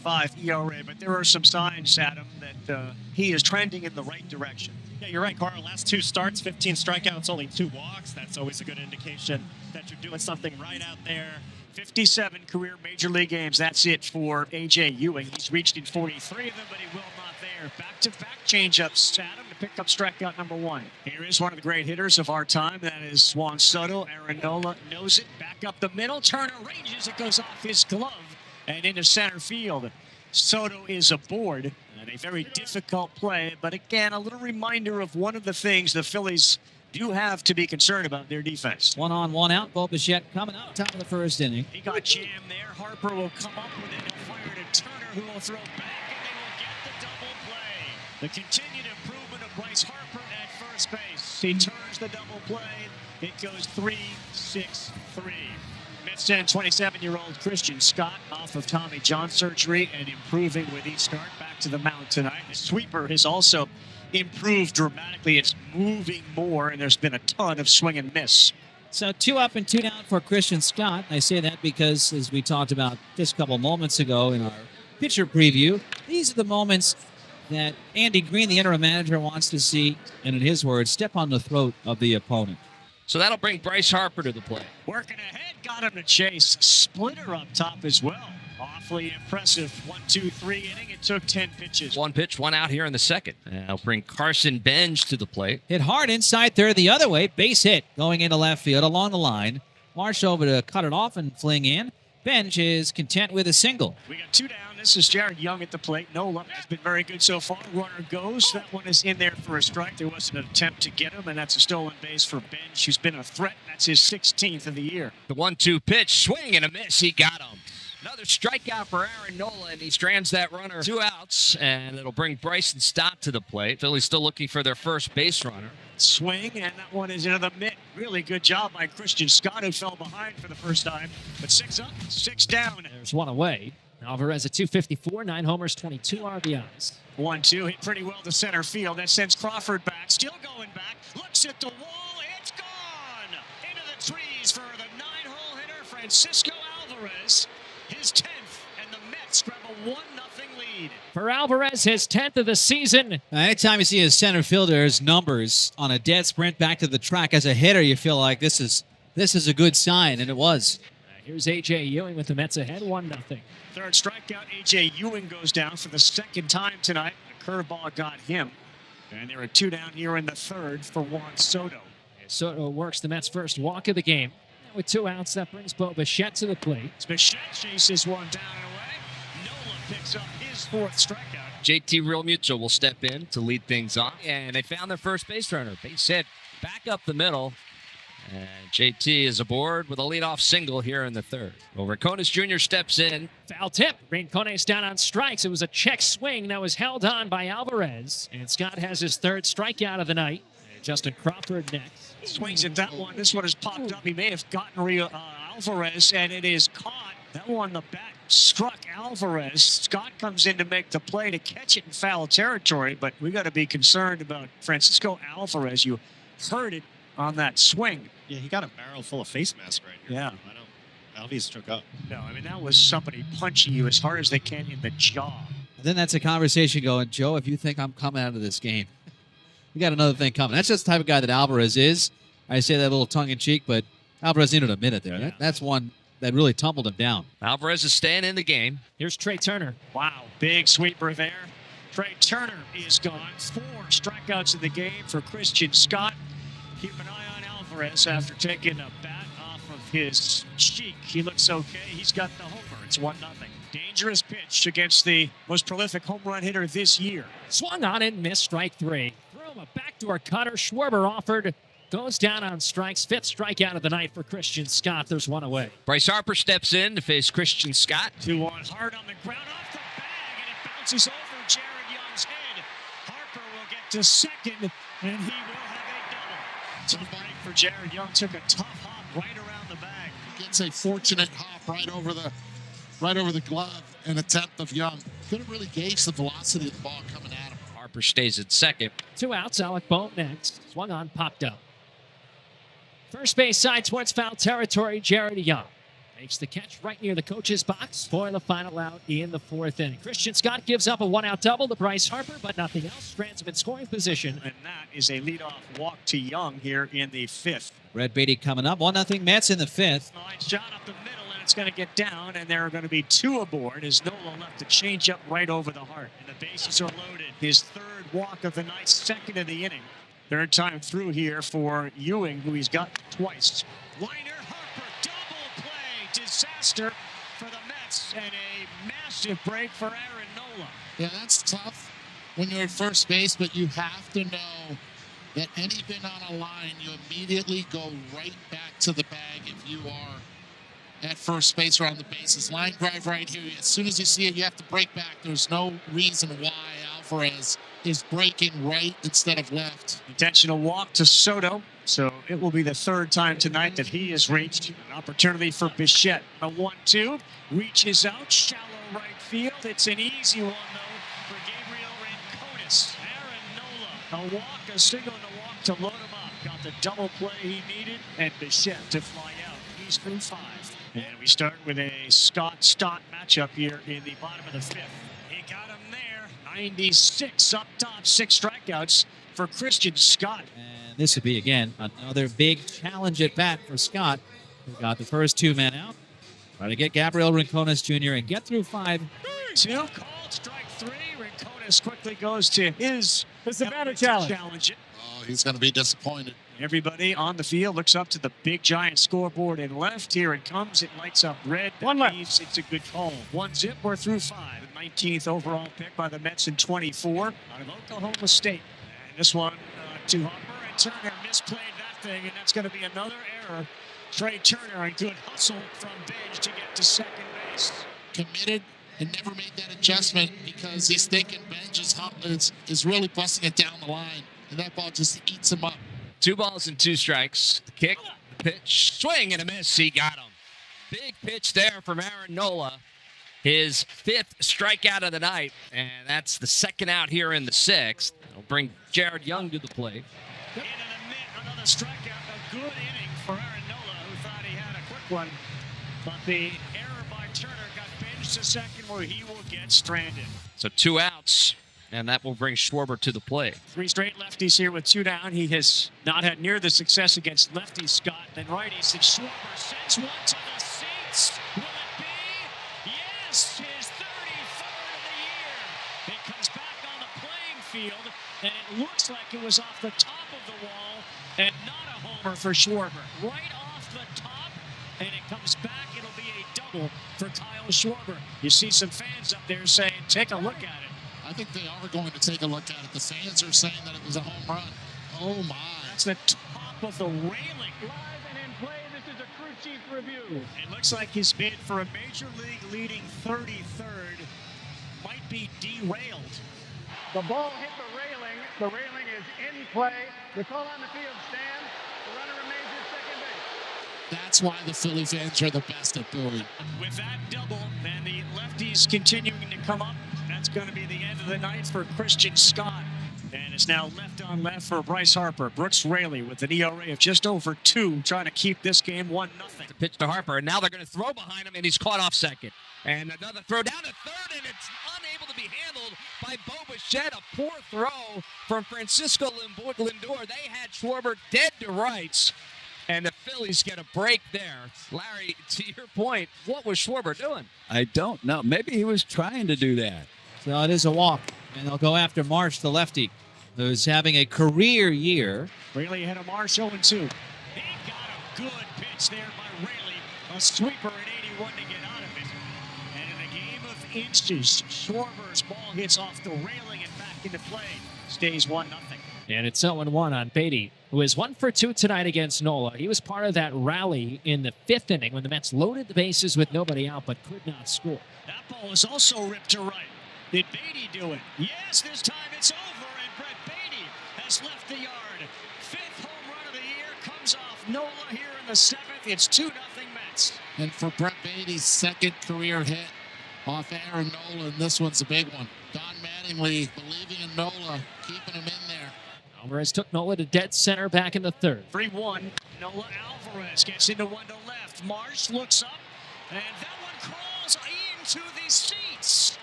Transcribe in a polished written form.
5 ERA, but there are some signs, Adam, that he is trending in the right direction. Yeah, you're right, Carl. Last 2 starts, 15 strikeouts, only 2 walks. That's always a good indication that you're doing something right out there. 57 career Major League games. That's it for A.J. Ewing. He's reached in 43 of them, but he will not there. Back-to-back changeups, Adam, to pick up strikeout number 1. Here is one of the great hitters of our time. That is Juan Soto. Aaron Nola knows it. Back up the middle. Turner ranges. It goes off his glove and into center field. Soto is aboard. And a very difficult play, but again, a little reminder of one of the things the Phillies do have to be concerned about, their defense. 1 on, 1 out. Bichette coming out top of the first inning. He got jammed there. Harper will come up with it. He'll fire to Turner, who will throw back, and they will get the double play. The continued improvement of Bryce Harper at first base. He turns the double play. It goes 3-6-3. Mets send 27-year-old Christian Scott off of Tommy John surgery and improving with each start. Back to the mound tonight. The sweeper has also improved dramatically. It's moving more, and there's been a ton of swing and miss. So 2 up and 2 down for Christian Scott. I say that because, as we talked about just a couple moments ago in our pitcher preview, these are the moments that Andy Green, the interim manager, wants to see, and in his words, step on the throat of the opponent. So that'll bring Bryce Harper to the plate. Working ahead, got him to chase. Splitter up top as well. Awfully impressive 1-2-3 inning. It took 10 pitches. 1 pitch, 1 out here in the second. And I'll bring Carson Benj to the plate. Hit hard inside third the other way. Base hit going into left field along the line. Marsh over to cut it off and fling in. Benj is content with a single. We got 2 down. This is Jared Young at the plate. Nola has been very good so far. Runner goes. That one is in there for a strike. There was an attempt to get him, and that's a stolen base for Benj, who's been a threat. That's his 16th of the year. The 1-2 pitch, swing and a miss. He got him. Another strikeout for Aaron Nola, and he strands that runner. 2 outs, and it'll bring Bryson Stott to the plate. Phillies still looking for their first base runner. Swing, and that one is into the mitt. Really good job by Christian Scott, who fell behind for the first time. But 6 up, 6 down. There's 1 away. Alvarez at 254, 9 homers, 22 RBIs. 1-2, hit pretty well to center field. That sends Crawford back. Still going back. Looks at the wall. It's gone! Into the trees for the 9-hole hitter, Francisco Alvarez. His 10th, and the Mets grab a 1-0 lead. For Alvarez, his 10th of the season. Anytime you see a center fielder's numbers on a dead sprint back to the track as a hitter, you feel like this is a good sign, and it was. Here's A.J. Ewing with the Mets ahead, 1-0. Third strikeout, A.J. Ewing goes down for the second time tonight. The curveball got him. And there are 2 down here in the third for Juan Soto. Soto works the Mets' first walk of the game. With 2 outs, that brings Bichette to the plate. Bichette chases one down and away. Nola picks up his 4th strikeout. JT Realmuto will step in to lead things off. And they found their first base runner. Base hit back up the middle. And JT is aboard with a leadoff single here in the third. Well, Rincones Jr. steps in. Foul tip. Rincones down on strikes. It was a check swing that was held on by Alvarez. And Scott has his 3rd strikeout of the night. And Justin Crawford next. Swings at that one. This one has popped up. He may have gotten Alvarez, and it is caught. That one, the bat struck Alvarez. Scott comes in to make the play to catch it in foul territory, but we got to be concerned about Francisco Alvarez. You heard it on that swing. Yeah, he got a barrel full of face mask right here. Yeah. Alvarez took up. No, I mean, that was somebody punching you as hard as they can in the jaw. And then that's a conversation going, Joe, if you think I'm coming out of this game, we got another thing coming. That's just the type of guy that Alvarez is. I say that a little tongue-in-cheek, but Alvarez needed a minute there. Yeah. That's one that really tumbled him down. Alvarez is staying in the game. Here's Trea Turner. Wow, big sweeper there. Trea Turner is gone. 4 strikeouts in the game for Christian Scott. Keep an eye on Alvarez after taking a bat off of his cheek. He looks okay. He's got the homer. It's 1-0. Dangerous pitch against the most prolific home run hitter this year. Swung on and missed, strike 3. Threw him a backdoor cutter. Schwarber offered. Goes down on strikes. 5th strikeout of the night for Christian Scott. There's 1 away. Bryce Harper steps in to face Christian Scott. 2-1 hard on the ground off the bag, and it bounces over Jared Young's head. Harper will get to second, and he will have a double. Tough break for Jared Young. Took a tough hop right around the bag. Gets a fortunate hop right over the glove, an attempt of Young. Couldn't really gauge the velocity of the ball coming at him. Harper stays at second. 2 outs. Alec Bohm next. Swung on, popped up. First base side towards foul territory, Jared Young. Makes the catch right near the coach's box for the final out in the fourth inning. Christian Scott gives up a one-out double to Bryce Harper, but nothing else. Strands him in scoring position. And that is a leadoff walk to Young here in the fifth. Brett Baty coming up. 1-0 Mets in the fifth. Line shot up the middle, and it's going to get down, and there are going to be two aboard as Nola left a changeup right over the heart. And the bases are loaded. His third walk of the night, second of the inning. Third time through here for Ewing, who he's got twice. Liner, Harper, double play, disaster for the Mets, and a massive break for Aaron Nola. Yeah, that's tough when you're at first base, but you have to know that anything on a line, you immediately go right back to the bag if you are at first base or on the bases. Line drive right here. As soon as you see it, you have to break back. There's no reason why Alvarez is breaking right instead of left. Intentional walk to Soto. So it will be the third time tonight that he has reached. An opportunity for Bichette. A 1-2. Reaches out. Shallow right field. It's an easy one, though, for Gabriel Rincones. Aaron Nola. A walk, a single, and a walk to load him up. Got the double play he needed. And Bichette to fly out. He's through 5. And we start with a Scott-Stott matchup here in the bottom of the fifth. He got him there. 96 up top. 6 strikeouts for Christian Scott. And this would be, again, another big challenge at bat for Scott, who got the first 2 men out. Try to get Gabriel Rincones Jr. and get through 5. 2 called, strike 3. Rincones quickly goes to his batter challenge. Oh, he's going to be disappointed. Everybody on the field looks up to the big giant scoreboard in left. Here it comes. It lights up red. That 1 left. means it's a good call. 1-0. We're through 5. The 19th overall pick by the Mets in 24 out of Oklahoma State. And this one to Harper, and Turner misplayed that thing, and that's going to be another error. Trea Turner, a good hustle from Benj to get to second base. Committed and never made that adjustment because he's thinking Benj is really busting it down the line, and that ball just eats him up. 2 balls and 2 strikes. The kick, the pitch, swing and a miss. He got him. Big pitch there from Aaron Nola. His 5th strikeout of the night, and that's the second out here in the 6th. It'll bring Jared Young to the plate. In a minute, another strikeout. A good inning for Aaron Nola, who thought he had a quick one. But the error by Turner got Benj to second, where he will get stranded. So 2 outs, and that will bring Schwarber to the plate. 3 straight lefties here with 2 down. He has not had near the success against lefties, Scott, than righties. And Schwarber sends one to the seats. Will it be? Yes, his 33rd of the year. It comes back on the playing field, and it looks like it was off the top of the wall and not a homer for Schwarber. Right off the top, and it comes back. It'll be a double for Kyle Schwarber. You see some fans up there saying, take a look at it. I think they are going to take a look at it. The fans are saying that it was a home run. Oh, my. That's the top of the railing. Live and in play, this is a crew chief review. It looks like his bid for a major league leading 33rd might be derailed. The ball hit the railing. The railing is in play. The call on the field stands. The runner remains at second base. That's why the Philly fans are the best at booing. With that double and the lefties continuing to come up, that's going to be the end of the night for Christian Scott. And it's now left on left for Bryce Harper. Brooks Raley with an ERA of just over 2, trying to keep this game 1-0. The pitch to Harper, and now they're going to throw behind him, and he's caught off second. And another throw down to third, and it's unable to be handled by Bo Bichette. A poor throw from Francisco Lindor. They had Schwarber dead to rights, and the Phillies get a break there. Larry, to your point, what was Schwarber doing? I don't know. Maybe he was trying to do that. So it is a walk, and they'll go after Marsh, the lefty, who's having a career year. Raley ahead of Marsh, 0-2. He got a good pitch there by Raley. A sweeper at 81 to get out of it. And in a game of inches, Schwarber's ball hits off the railing and back into play. Stays 1-0. And it's 0-1 on Baty, who is 1 for 2 tonight against Nola. He was part of that rally in the 5th inning when the Mets loaded the bases with nobody out but could not score. That ball is also ripped to right. Did Baty do it? Yes, this time it's over, and Brett Baty has left the yard. 5th home run of the year comes off Nola here in the 7th. It's 2-0 Mets. And for Brett Baty's 2nd career hit off Aaron Nola, and this one's a big one. Don Mattingly believing in Nola, keeping him in there. Alvarez took Nola to dead center back in the 3rd. 3-1. Nola Alvarez gets into one to left. Marsh looks up, And that one crawls into the seats.